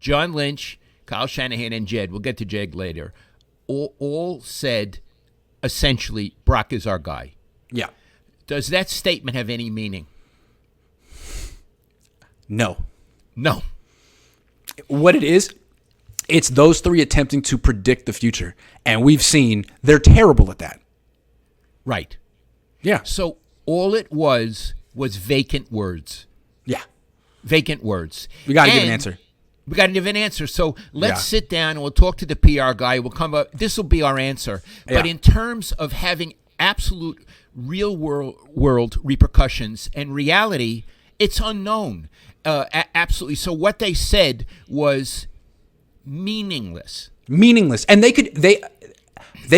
John Lynch, Kyle Shanahan, and Jed, we'll get to Jed later, all said essentially Brock is our guy. Yeah. Does that statement have any meaning? No. No. What it is, it's those three attempting to predict the future. And we've seen they're terrible at that. Right. Yeah. So all it was vacant words. Yeah. Vacant words. We got to give an answer. We got to give an answer. So let's sit down and we'll talk to the PR guy. We'll come up. This will be our answer. But in terms of having absolute real world repercussions and reality, it's unknown. Absolutely. So what they said was meaningless. Meaningless. And they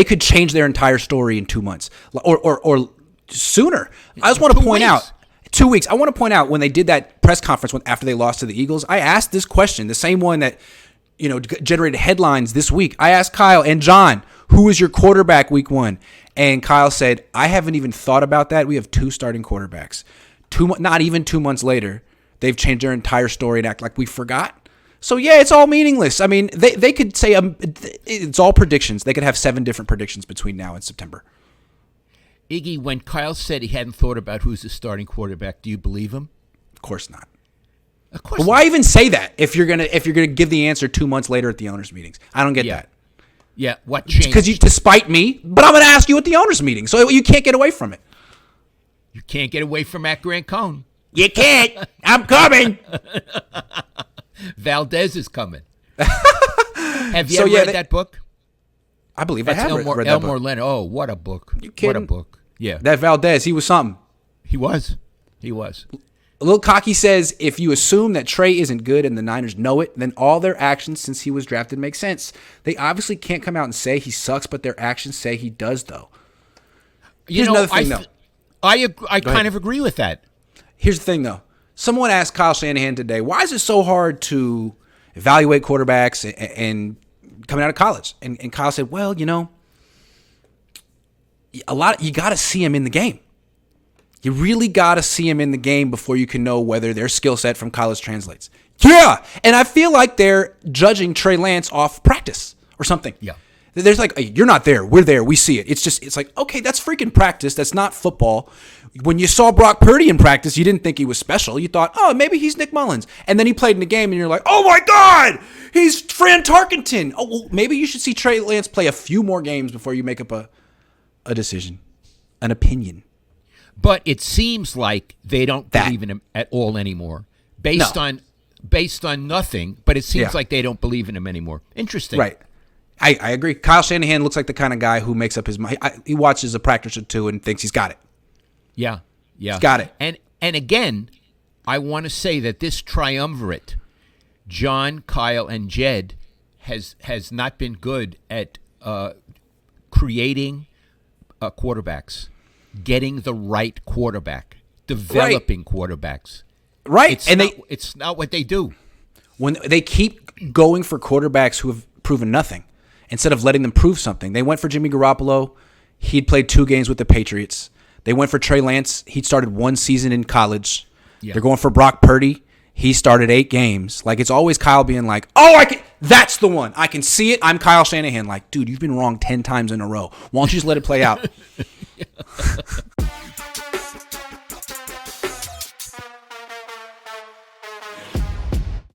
could change their entire story in 2 months or sooner. I just want to point out 2 weeks. I want to point out when they did that press conference after they lost to the Eagles, I asked this question, the same one that generated headlines this week. I asked Kyle and John, who is your quarterback week 1? And Kyle said, I haven't even thought about that. We have 2 starting quarterbacks. Not even 2 months later, they've changed their entire story and act like we forgot. So, yeah, it's all meaningless. I mean, they could say it's all predictions. They could have 7 different predictions between now and September. Iggy, when Kyle said he hadn't thought about who's the starting quarterback, do you believe him? Of course not. Of course. Why even say that if you're gonna give the answer 2 months later at the owners' meetings? I don't get that. Yeah. What changed? Because despite me, but I'm gonna ask you at the owners' meeting, so you can't get away from it. You can't get away from Matt Grant Cohn. You can't. I'm coming. Valdez is coming. Have you ever read that book? I believe I have read that book. Elmore Leonard. Oh, what a book. You kidding? What a book. Yeah. That Valdez, he was something. He was. A little cocky says, if you assume that Trey isn't good and the Niners know it, then all their actions since he was drafted make sense. They obviously can't come out and say he sucks, but their actions say he does, though. Here's another thing, though. I kind of agree with that. Here's the thing, though. Someone asked Kyle Shanahan today, why is it so hard to evaluate quarterbacks and coming out of college? And Kyle said, well, you got to see him in the game. You really got to see him in the game before you can know whether their skill set from college translates. Yeah, and I feel like they're judging Trey Lance off practice or something. Yeah. There's like, hey, you're not there. We're there. We see it. It's like, okay, that's freaking practice. That's not football. When you saw Brock Purdy in practice, you didn't think he was special. You thought, oh, maybe he's Nick Mullins. And then he played in the game, and you're like, oh, my God, he's Fran Tarkenton. Oh, well, maybe you should see Trey Lance play a few more games before you make up a decision, an opinion. But it seems like they don't believe in him at all anymore, based on nothing. But it seems like they don't believe in him anymore. Interesting, right? I agree. Kyle Shanahan looks like the kind of guy who makes up his mind. He watches a practice or two and thinks he's got it. Yeah. He's got it. And again, I want to say that this triumvirate, John, Kyle, and Jed, has not been good at creating quarterbacks. Getting the right quarterback, developing quarterbacks. Right. It's not what they do. When they keep going for quarterbacks who have proven nothing, instead of letting them prove something. They went for Jimmy Garoppolo. He'd played 2 games with the Patriots. They went for Trey Lance. He'd started 1 season in college. Yeah. They're going for Brock Purdy. He started 8 games. Like, it's always Kyle being like, oh, that's the one. I can see it. I'm Kyle Shanahan. Like, dude, you've been wrong 10 times in a row. Why don't you just let it play out?